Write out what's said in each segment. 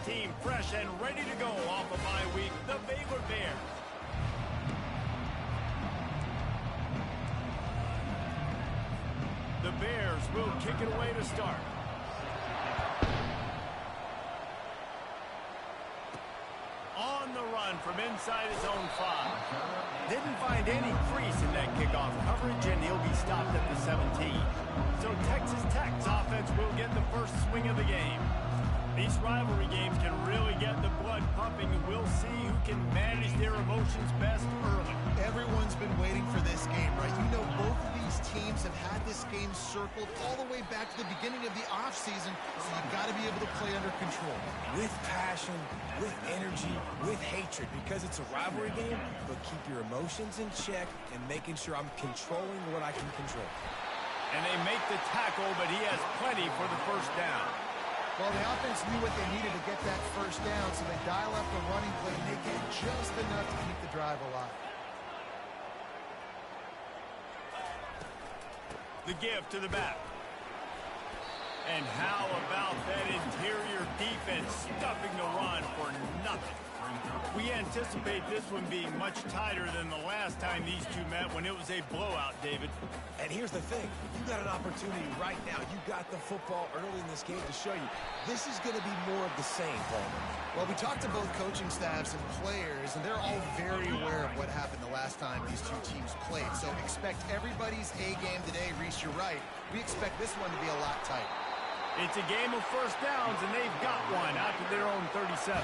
team fresh and ready to go off a bye week, the Baylor Bears. The Bears will kick it away to start. On the run from inside his own 5. Didn't find any crease in that kickoff coverage, and he'll be stopped at the 17. So Texas Tech's offense will get the first swing of the game. These rivalry games can really get the blood pumping, and we'll see who can manage their emotions best early. Everyone's been waiting for this game, right? You know, both of these teams have had this game circled all the way back to the beginning of the offseason, so you've got to be able to play under control. With passion, with energy, with hatred, because it's a rivalry game, but keep your emotions in check and making sure I'm controlling what I can control. And they make the tackle, but he has plenty for the first down. Well, the offense knew what they needed to get that first down, so they dial up the running play, and they get just enough to keep the drive alive. The give to the back. And how about that interior defense stuffing the run for nothing? We anticipate this one being much tighter than the last time these two met when it was a blowout, David. And here's the thing. You got an opportunity right now. You got the football early in this game to show you. This is going to be more of the same, Paul. Well, we talked to both coaching staffs and players, and they're all very aware of what happened the last time these two teams played. So expect everybody's A game today. Reese, you're right. We expect this one to be a lot tighter. It's a game of first downs, and they've got one out to their own 37.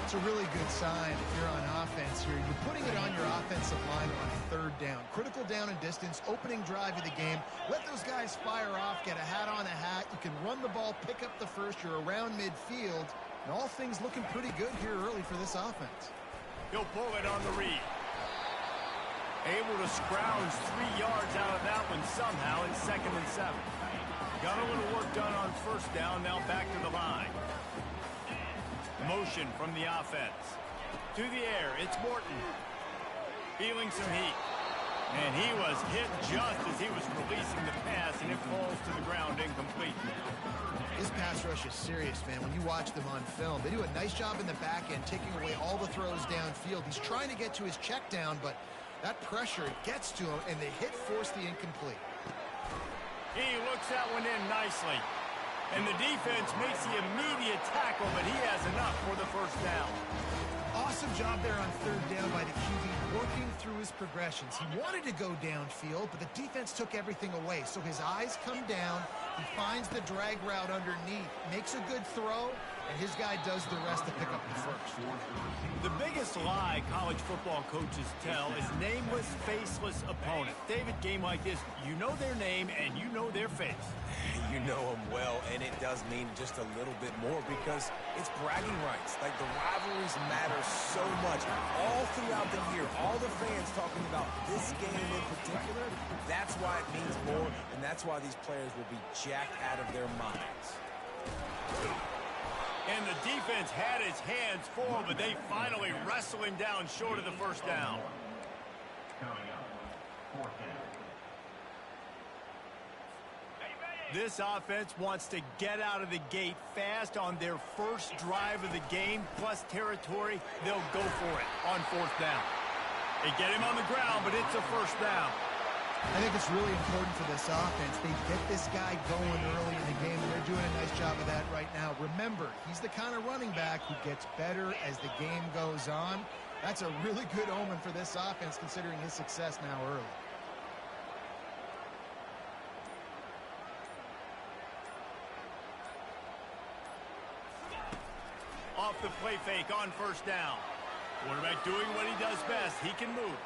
It's a really good sign if you're on offense here. You're putting it on your offensive line on third down. Critical down and distance, opening drive of the game. Let those guys fire off, get a hat on a hat. You can run the ball, pick up the first. You're around midfield. And all things looking pretty good here early for this offense. He'll pull it on the read. Able to scrounge 3 yards out of that one somehow in 2nd and 7. Got a little work done on first down, now back to the line. Motion from the offense. To the air, it's Morton. Feeling some heat. And he was hit just as he was releasing the pass, and it falls to the ground incomplete. This pass rush is serious, man. When you watch them on film, they do a nice job in the back end, taking away all the throws downfield. He's trying to get to his check down, but that pressure gets to him, and the hit forced the incomplete. He looks that one in nicely. And the defense makes the immediate tackle, but he has enough for the first down. Awesome job there on third down by the QB, working through his progressions. He wanted to go downfield, but the defense took everything away. So his eyes come down, he finds the drag route underneath, makes a good throw, and his guy does the rest to pick up the first. The biggest lie college football coaches tell is nameless, faceless opponent. David, game like this, you know their name and you know their face. You know them well, and it does mean just a little bit more because it's bragging rights. Like, the rivalries matter so much. All throughout the year, all the fans talking about this game in particular, that's why it means more, and that's why these players will be jacked out of their minds. And the defense had his hands full, but they finally wrestle him down short of the first down. This offense wants to get out of the gate fast on their first drive of the game, plus territory. They'll go for it on fourth down. They get him on the ground, but it's a first down. I think it's really important for this offense. They get this guy going early in the game, and they're doing a nice job of that right now. Remember, he's the kind of running back who gets better as the game goes on. That's a really good omen for this offense, considering his success now early. Off the play fake on first down. Quarterback doing what he does best. He can move.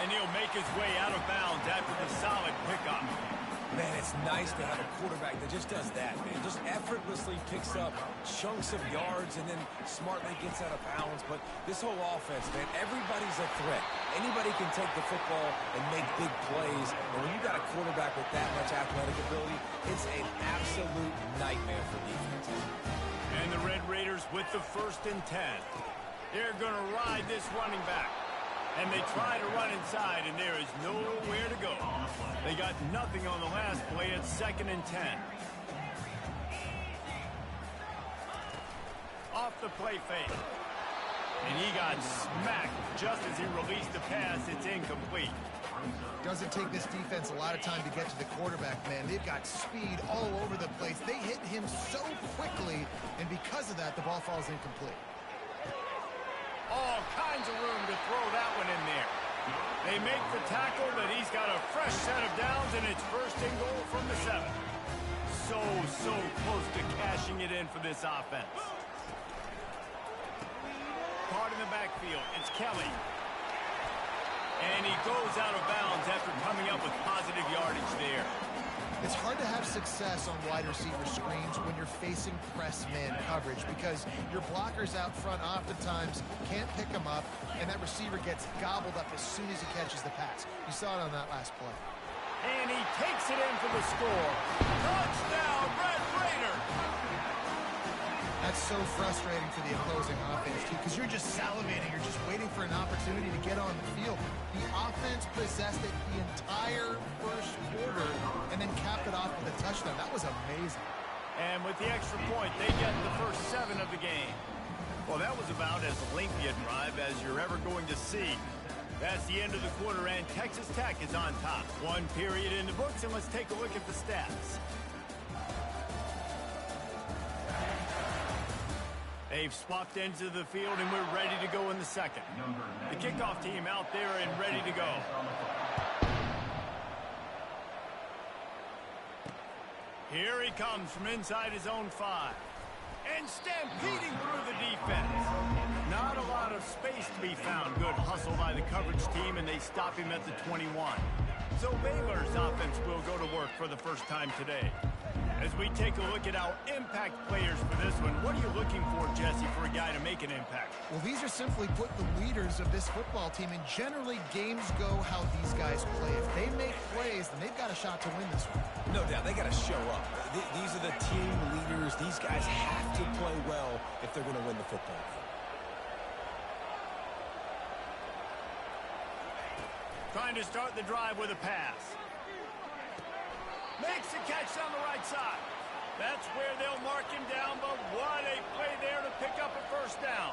And he'll make his way out of bounds after the solid pickup. Man, it's nice to have a quarterback that just does that, man. Just effortlessly picks up chunks of yards and then smartly gets out of bounds. But this whole offense, man, everybody's a threat. Anybody can take the football and make big plays. And when you got a quarterback with that much athletic ability, it's an absolute nightmare for defenses. And the Red Raiders with the 1st and 10. They're going to ride this running back. And they try to run inside, and there is nowhere to go. They got nothing on the last play at 2nd and 10. the play fake. And he got smacked just as he released the pass. It's incomplete. Doesn't take this defense a lot of time to get to the quarterback, man. They've got speed all over the place. They hit him so quickly, and because of that, the ball falls incomplete. All kinds of room to throw that one in there. They make the tackle, but he's got a fresh set of downs, and it's first and goal from the 7. So close to cashing it in for this offense. Caught in the backfield. It's Kelly. And he goes out of bounds after coming up with positive yardage there. It's hard to have success on wide receiver screens when you're facing press man coverage because your blockers out front oftentimes can't pick them up, and that receiver gets gobbled up as soon as he catches the pass. You saw it on that last play. And he takes it in for the score. Touchdown, Red Raider! That's so frustrating for the opposing offense, too, because you're just salivating. You're just waiting for an opportunity to get on the field. The offense possessed it the entire first quarter and then capped it off with a touchdown. That was amazing. And with the extra point, they get the first 7 of the game. Well, that was about as lengthy a drive as you're ever going to see. That's the end of the quarter, and Texas Tech is on top. 1 period in the books, and let's take a look at the stats. They've swapped ends of the field, and we're ready to go in the second. The kickoff team out there and ready to go. Here he comes from inside his own 5. And stampeding through the defense. Not a lot of space to be found. Good hustle by the coverage team, and they stop him at the 21. So Baylor's offense will go to work for the first time today. As we take a look at our impact players for this one, what are you looking for, Jesse, for a guy to make an impact? Well, these are simply put the leaders of this football team, and generally games go how these guys play. If they make plays, then they've got a shot to win this one. No doubt, they got to show up. These are the team leaders. These guys have to play well if they're going to win the football game. Trying to start the drive with a pass. Makes the catch on the right side. That's where they'll mark him down, but what a play there to pick up a first down.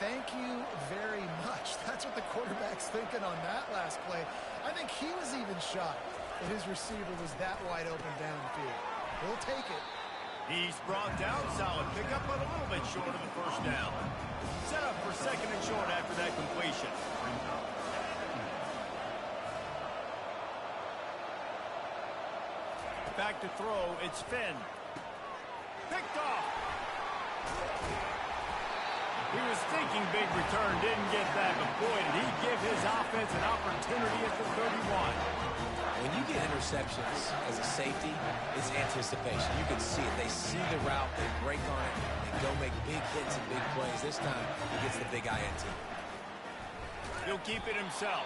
Thank you very much. That's what the quarterback's thinking on that last play. I think he was even shocked that his receiver was that wide open downfield. He'll take it. He's brought down, solid pickup, but a little bit short of the first down. Set up for second and short after that completion. Back to throw, it's Finn. Picked off. He was thinking big return, didn't get that, but boy, did he give his offense an opportunity at the 31. When you get interceptions as a safety, it's anticipation. You can see it. They see the route, they break on it, they go make big hits and big plays. This time, he gets the big INT. He'll keep it himself.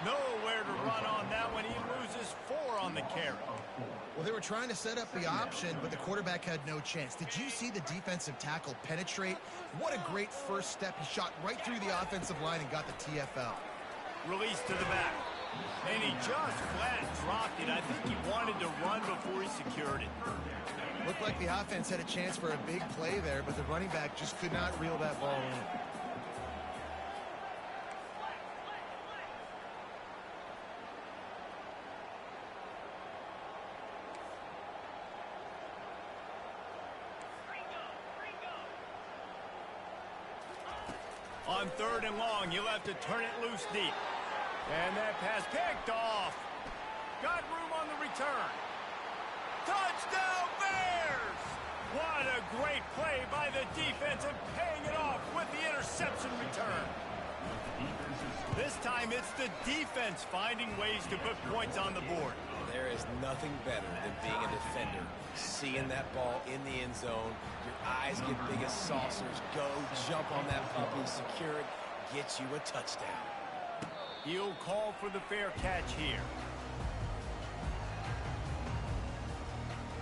Nowhere to run on that one. He loses 4 on the carry. Well, they were trying to set up the option, but the quarterback had no chance. Did you see the defensive tackle penetrate? What a great first step. He shot right through the offensive line and got the TFL. Release to the back. And he just flat dropped it. I think he wanted to run before he secured it. Looked like the offense had a chance for a big play there, but the running back just could not reel that ball in. On 3rd and long, you'll have to turn it loose deep. And that pass picked off. Got room on the return. Touchdown, Bears! What a great play by the defense and paying it off with the interception return. This time, it's the defense finding ways to put points on the board. There is nothing better than being a defender. Seeing that ball in the end zone, your eyes get big as saucers. Go, jump on that puppy, secure it, get you a touchdown. He'll call for the fair catch here.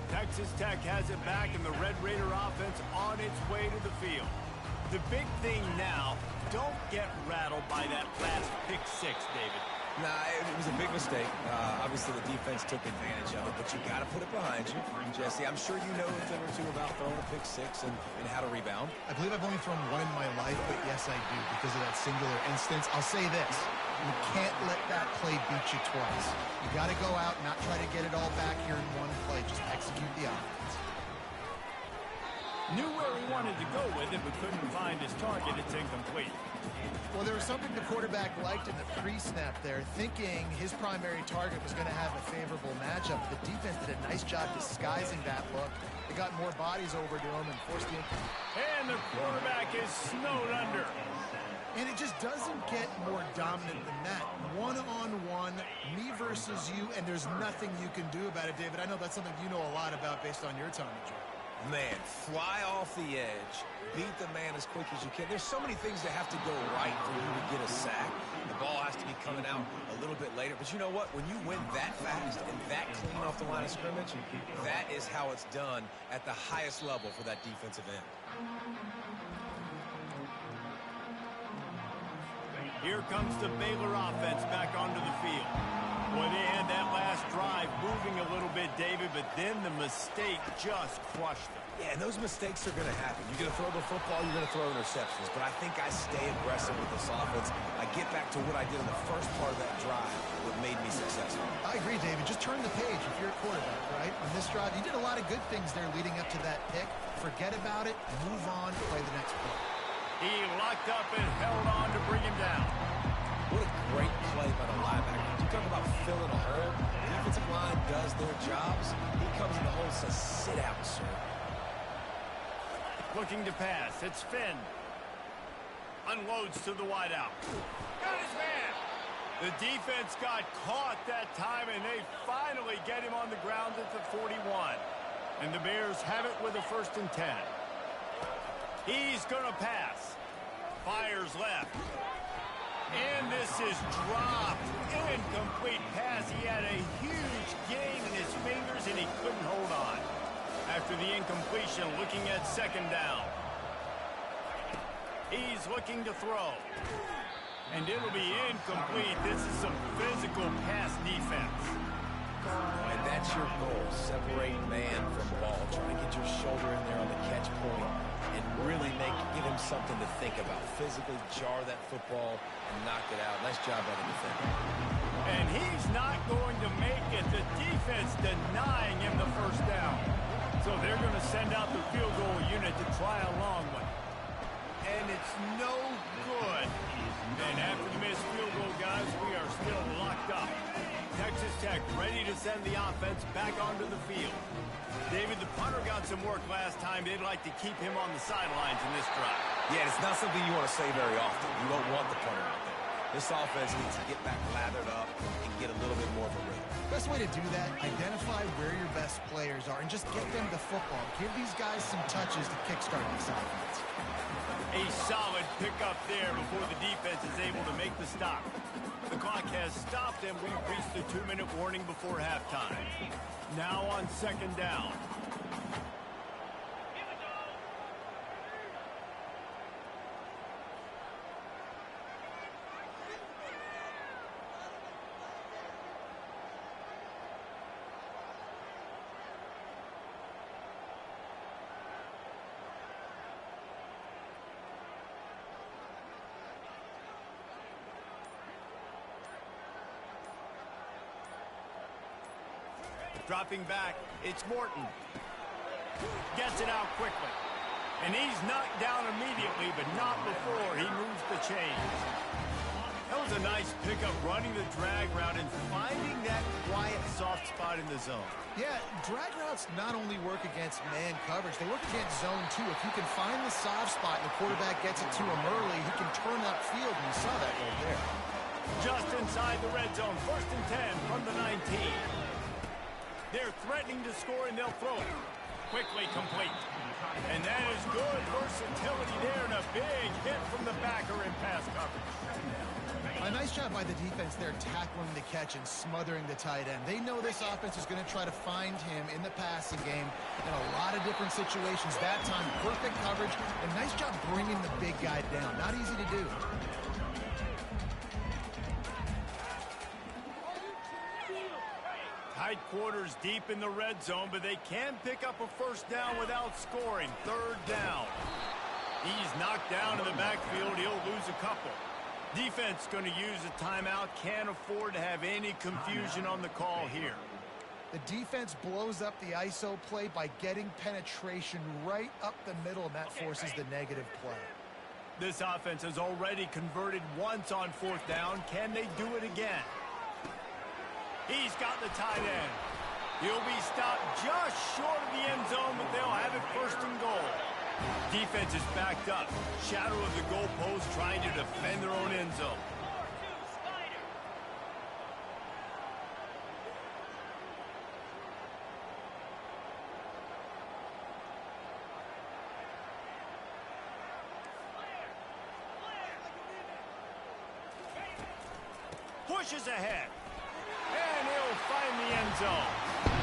Texas Tech has it back, and the Red Raider offense on its way to the field. The big thing now, don't get rattled by that last pick 6, David. Nah, it was a big mistake. Obviously, the defense took advantage of it, but you got to put it behind you. Jesse, I'm sure you know a thing or two about throwing a pick six and how to rebound. I believe I've only thrown one in my life, but yes, I do because of that singular instance. I'll say this. You can't let that play beat you twice. You got to go out and not try to get it all back here in one play. Just execute the offense. Knew where he wanted to go with it, but couldn't find his target. It's incomplete. Well, there was something the quarterback liked in the pre-snap there, thinking his primary target was going to have a favorable matchup. The defense did a nice job disguising that look. They got more bodies over to him and forced the incomplete. And the quarterback is snowed under. And it just doesn't get more dominant than that. One-on-one, me versus you, and there's nothing you can do about it, David. I know that's something you know a lot about based on your time at Georgia. Man, fly off the edge, beat the man as quick as you can. There's so many things that have to go right for you to get a sack. The ball has to be coming out a little bit later. But you know what? When you win that fast and that clean off the line of scrimmage, that is how it's done at the highest level for that defensive end. Here comes the Baylor offense back onto the field. Well, they had that last drive moving a little bit, David, but then the mistake just crushed them. Yeah, and those mistakes are going to happen. You're going to throw the football, you're going to throw interceptions. But I think I stay aggressive with this offense. I get back to what I did in the first part of that drive that made me successful. I agree, David. Just turn the page if you're a quarterback, right? On this drive, you did a lot of good things there leading up to that pick. Forget about it, move on, play the next play. He locked up and held on to bring him down. What a great play by the linebacker. You talk about filling a hole. The defensive line does their jobs. He comes in the hole and says, sit out, sir. Looking to pass. It's Finn. Unloads to the wideout. Got his man. The defense got caught that time, and they finally get him on the ground at the 41. And the Bears have it with a 1st and 10. He's going to pass. Fires left. And this is dropped. Incomplete pass. He had a huge gain in his fingers, and he couldn't hold on. After the incompletion, looking at 2nd down. He's looking to throw. And it'll be incomplete. This is some physical pass defense. And that's your goal. Separate man from ball. Try to get your shoulder in there on the catch point and really give him something to think about. Physically jar that football and knock it out. Nice job by the defender. And he's not going to make it. The defense denying him the 1st down. So they're going to send out the field goal unit to try a long one. And it's no good. And after the missed field goal, guys, we are still locked up. Texas Tech ready to send the offense back onto the field. David, the punter got some work last time. They'd like to keep him on the sidelines in this drive. Yeah, it's not something you want to say very often. You don't want the punter out there. This offense needs to get back lathered up and get a little bit more of a rhythm. Best way to do that, identify where your best players are and just get them the football. Give these guys some touches to kickstart this offense. A solid pickup there before the defense is able to make the stop. The clock has stopped, and we've reached the 2-minute warning before halftime. Now on 2nd down. Dropping back, it's Morton. Gets it out quickly. And he's knocked down immediately, but not before he moves the chains. That was a nice pickup, running the drag route and finding that quiet, soft spot in the zone. Yeah, drag routes not only work against man coverage, they work against zone too. If you can find the soft spot and the quarterback gets it to him early, he can turn upfield, and you saw that right there. Just inside the red zone, 1st and 10 from the 19. They're threatening to score, and they'll throw it. Quickly complete. And that is good versatility there, and a big hit from the backer in pass coverage. A nice job by the defense there, tackling the catch and smothering the tight end. They know this offense is going to try to find him in the passing game in a lot of different situations. That time, perfect coverage, and nice job bringing the big guy down. Not easy to do. Tight quarters deep in the red zone, but they can pick up a first down without scoring. Third down. He's knocked down in the backfield. He'll lose a couple. Defense going to use a timeout. Can't afford to have any confusion on the call here. The defense blows up the ISO play by getting penetration right up the middle, and that forces the negative play. This offense has already converted once on fourth down. Can they do it again? He's got the tight end. He'll be stopped just short of the end zone, but they'll have it first and goal. Defense is backed up. Shadow of the goalpost, trying to defend their own end zone. Pushes ahead. And he'll find the end zone.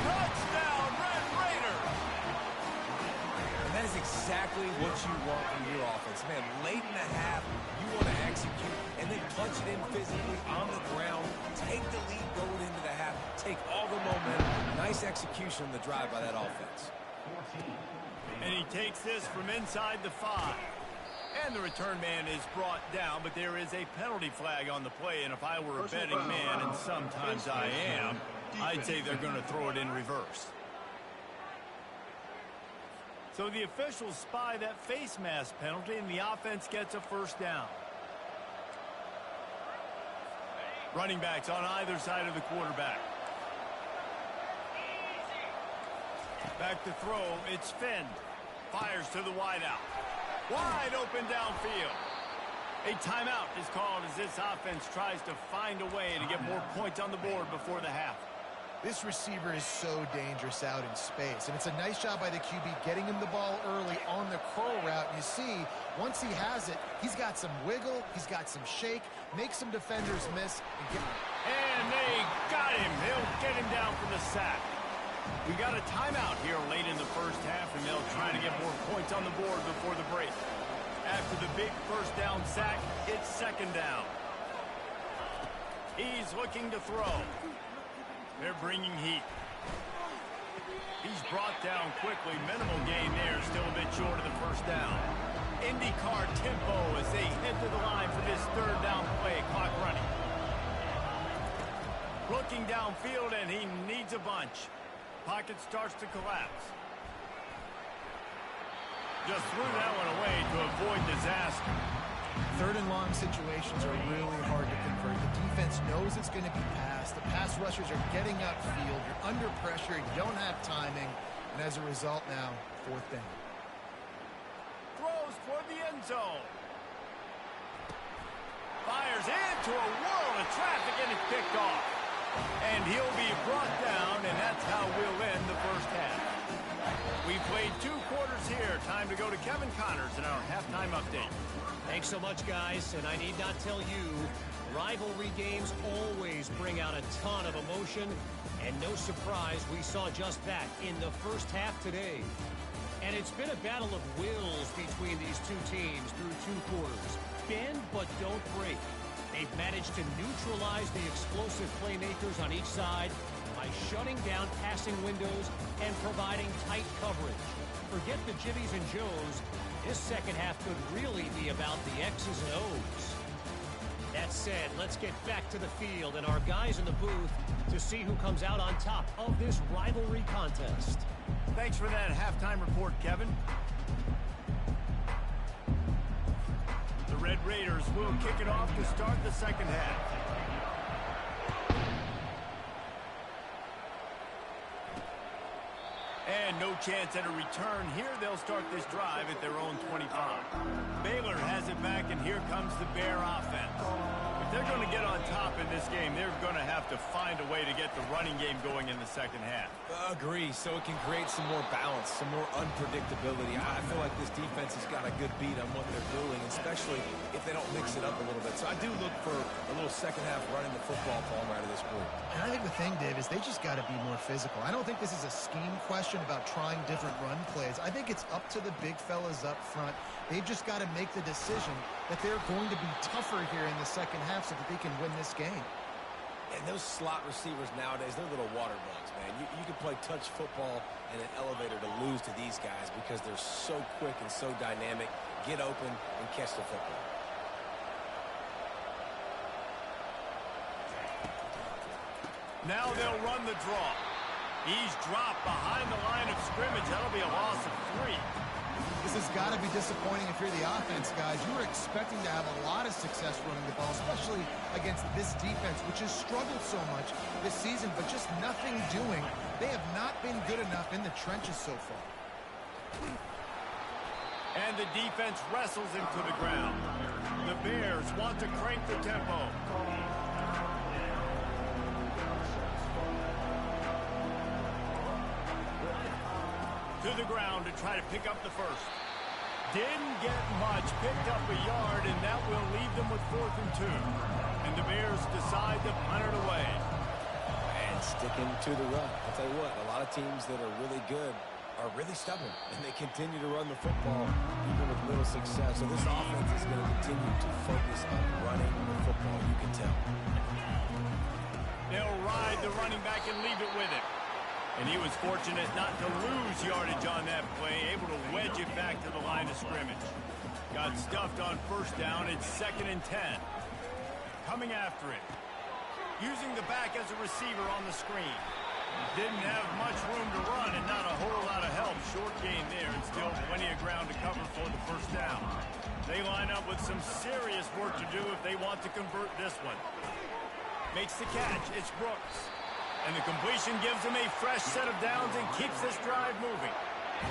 Touchdown, Red Raiders! And that is exactly what you want from your offense. Man, late in the half, you want to execute and then punch it in physically on the ground. Take the lead going into the half. Take all the momentum. Nice execution on the drive by that offense. And he takes this from inside the 5. And the return man is brought down, but there is a penalty flag on the play. And if I were a betting man, and sometimes I am, I'd say they're going to throw it in reverse. So the officials spy that face mask penalty, and the offense gets a first down. Running backs on either side of the quarterback. Back to throw, it's Finn. Fires to the wideout. Wide open downfield. A timeout is called as this offense tries to find a way to get more points on the board before the half. This receiver is so dangerous out in space, and it's a nice job by the QB getting him the ball early on the curl route. You see, once he has it, he's got some wiggle, he's got some shake, make some defenders miss. And they got him. They'll get him down for the sack. We got a timeout here late in the first half, and they'll try to get more points on the board before the break. After the big first down sack, it's second down. He's looking to throw. They're bringing heat. He's brought down quickly. Minimal gain there, still a bit short of the first down. IndyCar tempo as they head to the line for this third down play. Clock running. Looking downfield, and he needs a bunch. Pocket starts to collapse. Just threw that one away to avoid disaster. Third and long situations are really hard to convert. The defense knows it's going to be passed. The pass rushers are getting upfield. You're under pressure. You don't have timing. And as a result now, fourth down. Throws toward the end zone. Fires into a whirl of traffic, and it's picked off. And he'll be brought down, and that's how we'll end the first half. We played 2 quarters here. Time to go to Kevin Connors in our halftime update. Thanks so much, guys. And I need not tell you, rivalry games always bring out a ton of emotion. And no surprise, we saw just that in the first half today. And it's been a battle of wills between these two teams through 2 quarters. Bend but don't break. They've managed to neutralize the explosive playmakers on each side by shutting down passing windows and providing tight coverage. Forget the Jimmies and Joes. This second half could really be about the X's and O's. That said, let's get back to the field and our guys in the booth to see who comes out on top of this rivalry contest. Thanks for that halftime report, Kevin. The Red Raiders will kick it off to start the second half. And no chance at a return here. They'll start this drive at their own 25. Baylor has it back, and here comes the Bear offense. If they're going to get on top in this game, they're going to have to find a way to get the running game going in the second half. Agree, so it can create some more balance, some more unpredictability. I feel like this defense has got a good beat on what they're doing, especially if they don't mix it up a little bit. So I do look for a little second half running the football ball out of this group. And I think the thing, Dave, is they just got to be more physical. I don't think this is a scheme question about trying different run plays. I think it's up to the big fellas up front. They've just got to make the decision that they're going to be tougher here in the second half so that they can win this game. And those slot receivers nowadays, they're little water bugs, man. You can play touch football in an elevator to lose to these guys because they're so quick and so dynamic. Get open and catch the football. Now they'll run the draw. He's dropped behind the line of scrimmage. That'll be a loss of 3. This has got to be disappointing if you're the offense, guys. You were expecting to have a lot of success running the ball, especially against this defense, which has struggled so much this season, but just nothing doing. They have not been good enough in the trenches so far. And the defense wrestles him to the ground. The Bears want to crank the tempo. To the ground to try to pick up the first. Didn't get much, picked up a yard, and that will leave them with 4th and 2. And the Bears decide to punt it away. And sticking to the run. I'll tell you what, a lot of teams that are really good are really stubborn, and they continue to run the football even with little success. So this offense is going to continue to focus on running the football, you can tell. They'll ride the running back and leave it with him. And he was fortunate not to lose yardage on that play, able to wedge it back to the line of scrimmage. Got stuffed on 1st down. It's 2nd and 10. Coming after it. Using the back as a receiver on the screen. Didn't have much room to run and not a whole lot of help. Short gain there and still plenty of ground to cover for the 1st down. They line up with some serious work to do if they want to convert this one. Makes the catch. It's Brooks. And the completion gives him a fresh set of downs and keeps this drive moving.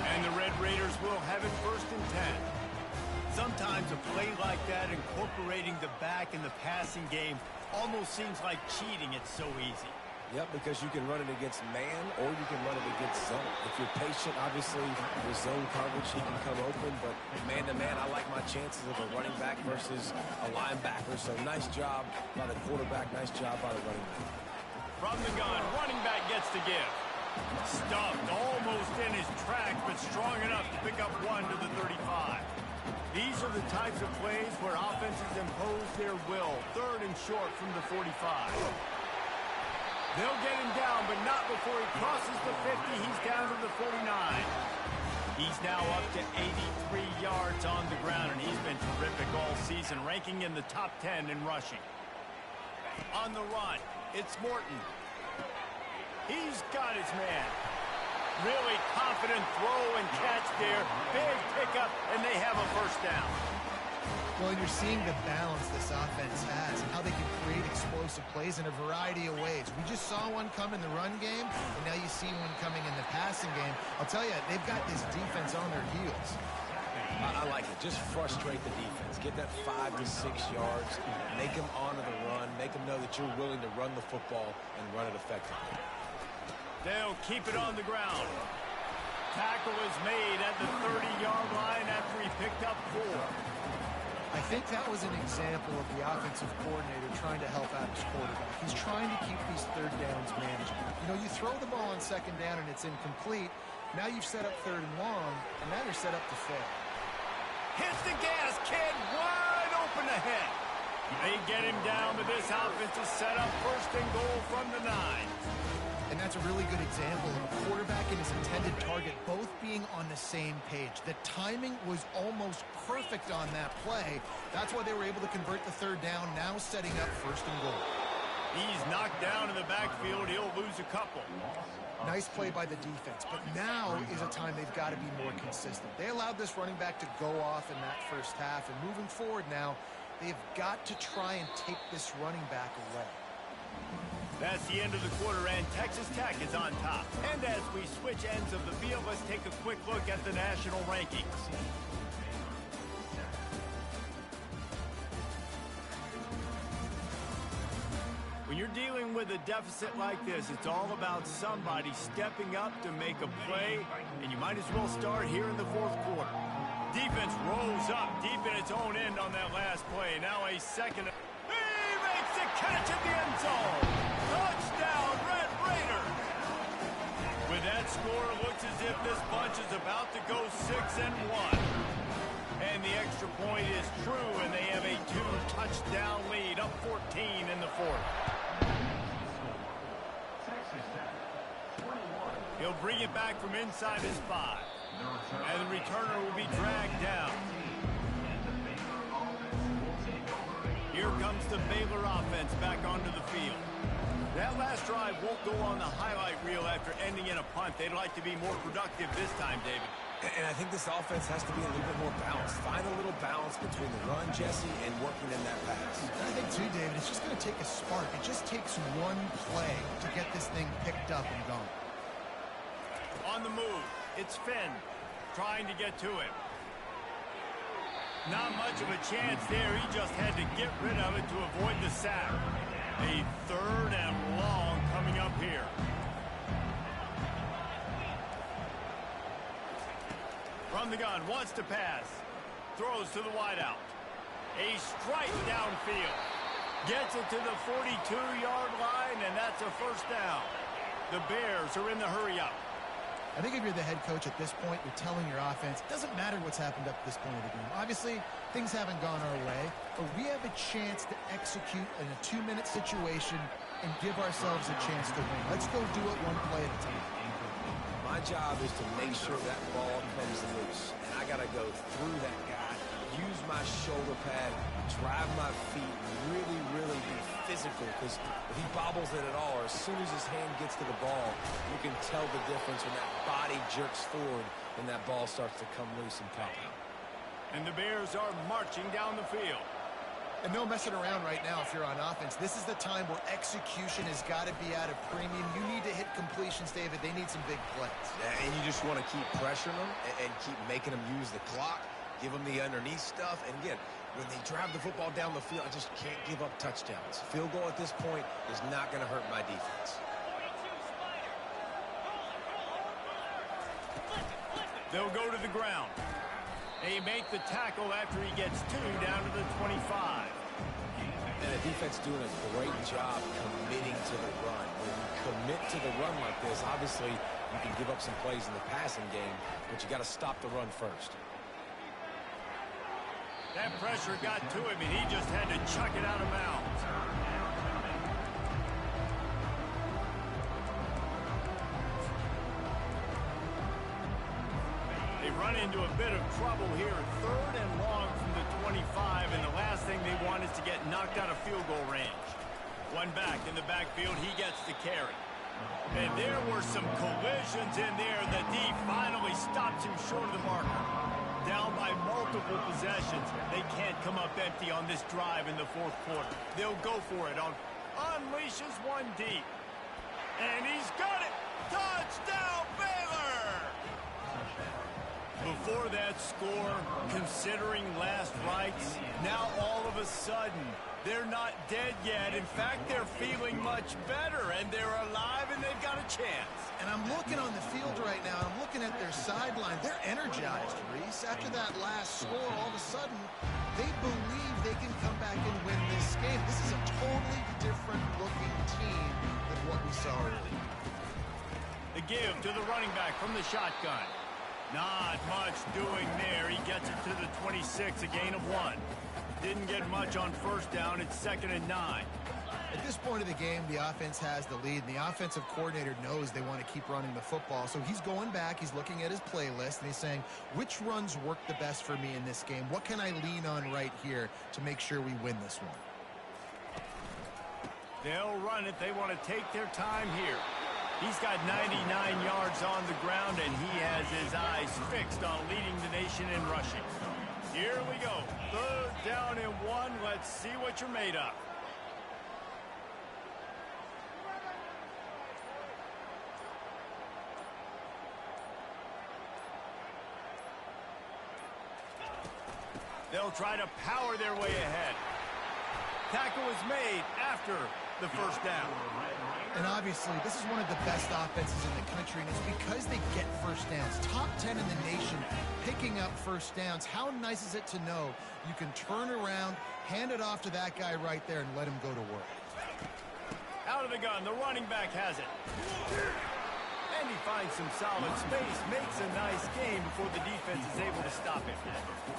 And the Red Raiders will have it 1st and 10. Sometimes a play like that, incorporating the back in the passing game, almost seems like cheating. It's so easy. Yep, because you can run it against man or you can run it against zone. If you're patient, obviously, with zone coverage, he can come open. But man-to-man, I like my chances of a running back versus a linebacker. So nice job by the quarterback. Nice job by the running back. From the gun, running back gets to give. Stuffed almost in his tracks, but strong enough to pick up 1 to the 35. These are the types of plays where offenses impose their will. 3rd and short from the 45. They'll get him down, but not before he crosses the 50. He's down to the 49. He's now up to 83 yards on the ground, and he's been terrific all season, ranking in the top 10 in rushing. On the run. It's Morton. He's got his man. Really confident throw and catch there. Big pickup, and they have a 1st down. Well, and you're seeing the balance this offense has and how they can create explosive plays in a variety of ways. We just saw one come in the run game, and now you see one coming in the passing game. I'll tell you, they've got this defense on their heels. I like it. Just frustrate the defense. Get that 5 to 6 yards. Make them honor the run. Make them know that you're willing to run the football and run it effectively. They'll keep it on the ground. Tackle is made at the 30-yard line after he picked up 4. I think that was an example of the offensive coordinator trying to help out his quarterback. He's trying to keep these 3rd downs manageable. You know, you throw the ball on 2nd down and it's incomplete. Now you've set up 3rd and long, and now you're set up to fail. Hits the gas, kid, wide open ahead. They get him down, but this offense is set up 1st and goal from the 9. And that's a really good example of a quarterback and his intended target both being on the same page. The timing was almost perfect on that play. That's why they were able to convert the 3rd down, now setting up 1st and goal. He's knocked down in the backfield. He'll lose a couple. Nice play by the defense, but now is a time they've got to be more consistent. They allowed this running back to go off in that 1st half, and moving forward now, they've got to try and take this running back away. That's the end of the quarter, and Texas Tech is on top. And as we switch ends of the field, let's take a quick look at the national rankings. When you're dealing with a deficit like this, it's all about somebody stepping up to make a play, and you might as well start here in the 4th quarter. Defense rolls up deep in its own end on that last play. Now a 2nd. He makes the catch at the end zone. Touchdown, Red Raiders. With that score, it looks as if this bunch is about to go 6-1. And the extra point is true, and they have a 2-touchdown lead, up 14 in the 4th. He'll bring it back from inside his 5. And the returner will be dragged down. Here comes the Baylor offense back onto the field. That last drive won't go on the highlight reel after ending in a punt. They'd like to be more productive this time, David. And I think this offense has to be a little bit more balanced. Find a little balance between the run, Jesse, and working in that pass. I think, too, David, it's just going to take a spark. It just takes one play to get this thing picked up and going. On the move, it's Finn trying to get to him. Not much of a chance there. He just had to get rid of it to avoid the sack. A 3rd and long coming up here. From the gun, wants to pass. Throws to the wideout. A strike downfield. Gets it to the 42-yard line, and that's a 1st down. The Bears are in the hurry-up. I think if you're the head coach at this point, you're telling your offense, it doesn't matter what's happened up to this point of the game. Obviously, things haven't gone our way, but we have a chance to execute in a 2-minute situation and give ourselves a chance to win. Let's go do it one play at a time. My job is to make sure that ball comes loose, and I got to go through that guy, use my shoulder pad, drive my feet, really, really be physical, because if he bobbles it at all, or as soon as his hand gets to the ball, you can tell the difference when that body jerks forward and that ball starts to come loose and pop out. And the Bears are marching down the field. And no messing around right now if you're on offense. This is the time where execution has got to be at a premium. You need to hit completions, David. They need some big plays. And you just want to keep pressuring them and keep making them use the clock, give them the underneath stuff. And again, when they drive the football down the field, I just can't give up touchdowns. Field goal at this point is not going to hurt my defense. They'll go to the ground. They make the tackle after he gets 2 down to the 25. And the defense doing a great job committing to the run. When you commit to the run like this, obviously you can give up some plays in the passing game, but you got to stop the run first. That pressure got to him, and he just had to chuck it out of bounds. They run into a bit of trouble here. 3rd and long from the 25, and the last thing they want is to get knocked out of field goal range. One back in the backfield, he gets the carry. And there were some collisions in there. The D finally stops him short of the marker. Down by multiple possessions. They can't come up empty on this drive in the 4th quarter. They'll go for it on unleashes one deep. And he's got it. Touchdown, Baylor! Before that score, considering last rites, now all of a sudden, they're not dead yet. In fact, they're feeling much better, and they're alive, and they've got a chance. And I'm looking on the field right now, and I'm looking at their sideline. They're energized, Reese. After that last score, all of a sudden, they believe they can come back and win this game. This is a totally different-looking team than what we saw earlier. The give to the running back from the shotgun. Not much doing there. He gets it to the 26, a gain of 1. Didn't get much on 1st down. It's 2nd and 9. At this point of the game, the offense has the lead, and the offensive coordinator knows they want to keep running the football. So he's going back, he's looking at his playlist, and he's saying, which runs work the best for me in this game? What can I lean on right here to make sure we win this one? They'll run it. They want to take their time here. He's got 99 yards on the ground, and he has his eyes fixed on leading the nation in rushing. Here we go. 3rd down and 1. Let's see what you're made of. They'll try to power their way ahead. Tackle is made after the 1st down. And obviously, this is one of the best offenses in the country, and it's because they get 1st downs. Top 10 in the nation picking up 1st downs. How nice is it to know you can turn around, hand it off to that guy right there, and let him go to work. Out of the gun, the running back has it. And he finds some solid space, makes a nice game before the defense is able to stop him.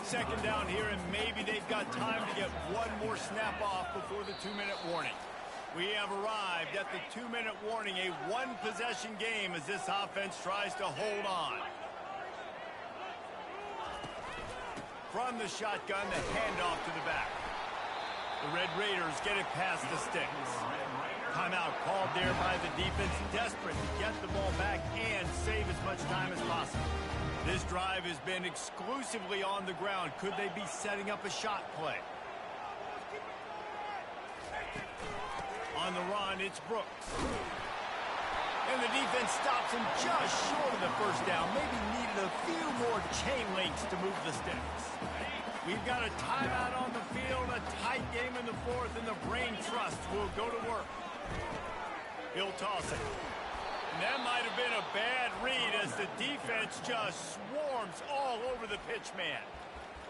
2nd down here, and maybe they've got time to get one more snap off before the 2-minute warning. We have arrived at the 2-minute warning, a one-possession game as this offense tries to hold on. From the shotgun, the handoff to the back. The Red Raiders get it past the sticks. Timeout called there by the defense, desperate to get the ball back and save as much time as possible. This drive has been exclusively on the ground. Could they be setting up a shot play? On the run, it's Brooks. And the defense stops him just short of the first down. Maybe needed a few more chain links to move the sticks. We've got a timeout on the field, a tight game in the fourth, and the Brain Trust will go to work. He'll toss it. And that might have been a bad read as the defense just swarms all over the pitch man.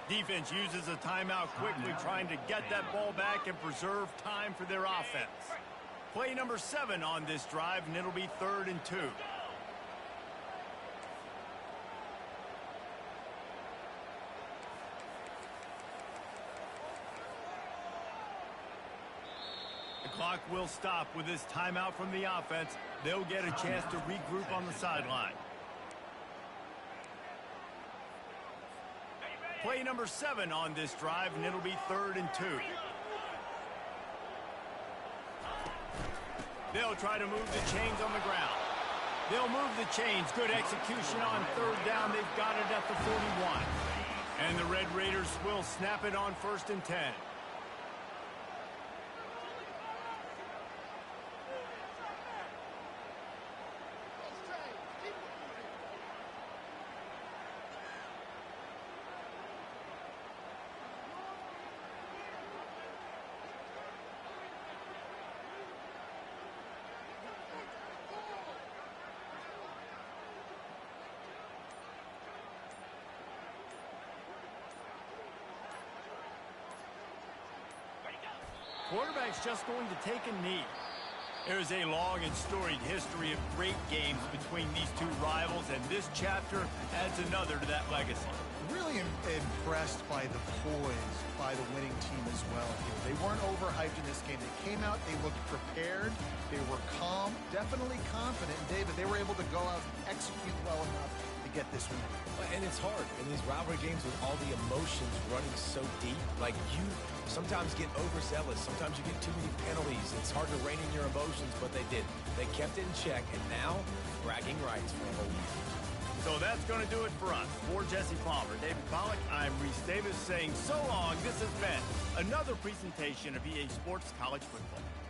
Defense uses a timeout quickly, trying to get that ball back and preserve time for their offense. Play number 7 on this drive, and it'll be 3rd and 2. The clock will stop with this timeout from the offense. They'll get a chance to regroup on the sideline. Play number 7 on this drive, and it'll be 3rd and 2. They'll try to move the chains on the ground. They'll move the chains. Good execution on 3rd down. They've got it at the 41. And the Red Raiders will snap it on 1st and 10. Quarterback's just going to take a knee. There's a long and storied history of great games between these two rivals, and this chapter adds another to that legacy. Really impressed by the poise by the winning team as well here. They weren't overhyped in this game. They came out, they looked prepared, they were calm, definitely confident. And David, they were able to go out and execute well enough to get this win. And it's hard in these rivalry games with all the emotions running so deep. Like, you sometimes get overzealous. Sometimes you get too many penalties. It's hard to rein in your emotions, but they did. They kept it in check, and now bragging rights for a whole year. So that's going to do it for us. For Jesse Palmer, David Pollack, I'm Reese Davis saying so long. This has been another presentation of EA Sports College Football.